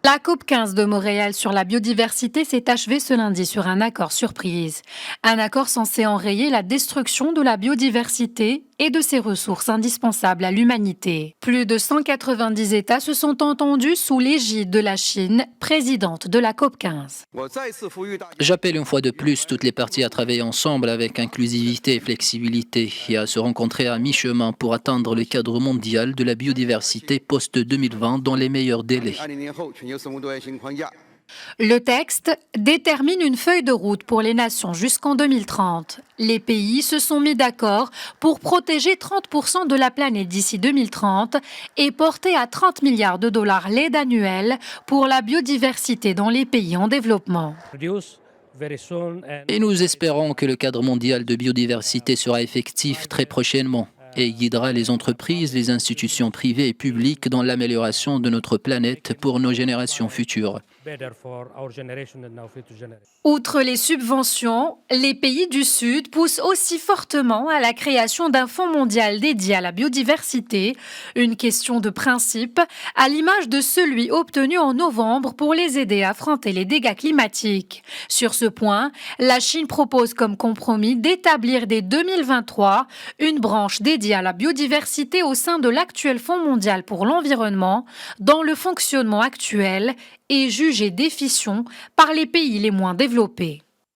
La COP15 de Montréal sur la biodiversité s'est achevée ce lundi sur un accord surprise. Un accord censé enrayer la destruction de la biodiversité et de ses ressources indispensables à l'humanité. Plus de 190 États se sont entendus sous l'égide de la Chine, présidente de la COP15. J'appelle une fois de plus toutes les parties à travailler ensemble avec inclusivité et flexibilité et à se rencontrer à mi-chemin pour atteindre le cadre mondial de la biodiversité post-2020 dans les meilleurs délais. Le texte détermine une feuille de route pour les nations jusqu'en 2030. Les pays se sont mis d'accord pour protéger 30% de la planète d'ici 2030 et porter à 30 milliards de dollars l'aide annuelle pour la biodiversité dans les pays en développement. Et nous espérons que le cadre mondial de biodiversité sera effectif très prochainement et guidera les entreprises, les institutions privées et publiques dans l'amélioration de notre planète pour nos générations futures. Outre les subventions, les pays du Sud poussent aussi fortement à la création d'un fonds mondial dédié à la biodiversité, une question de principe, à l'image de celui obtenu en novembre pour les aider à affronter les dégâts climatiques. Sur ce point, la Chine propose comme compromis d'établir dès 2023 une branche dédiée à la biodiversité au sein de l'actuel Fonds mondial pour l'environnement, dont le fonctionnement actuel est jugé déficient par les pays les moins développés.